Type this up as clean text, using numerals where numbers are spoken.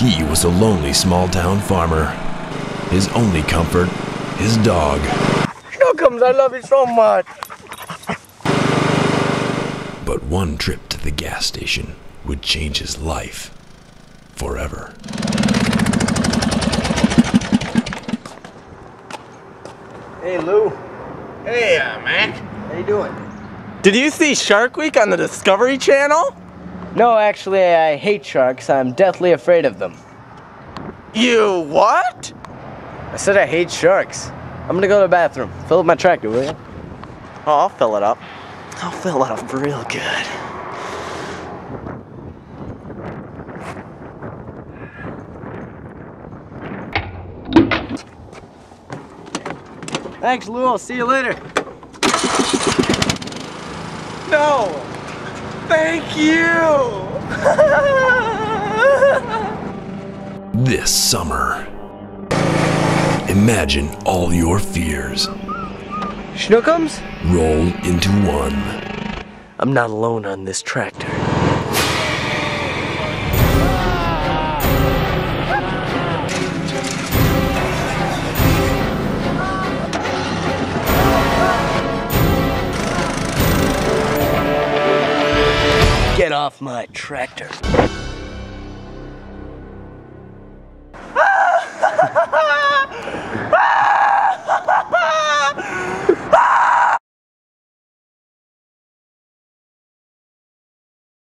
He was a lonely small-town farmer. His only comfort, his dog. Snookums, I love you so much. But one trip to the gas station would change his life forever. Hey, Lou. Hey, Mac. How you doing? Did you see Shark Week on the Discovery Channel? No, actually, I hate sharks. I'm deathly afraid of them. You what? I said I hate sharks. I'm gonna go to the bathroom. Fill up my tractor, will you? Oh, I'll fill it up. I'll fill it up real good. Thanks, Lou. I'll see you later. No! Thank you! This summer, imagine all your fears Snookums? roll into one. I'm not alone on this tractor. Get off my tractor.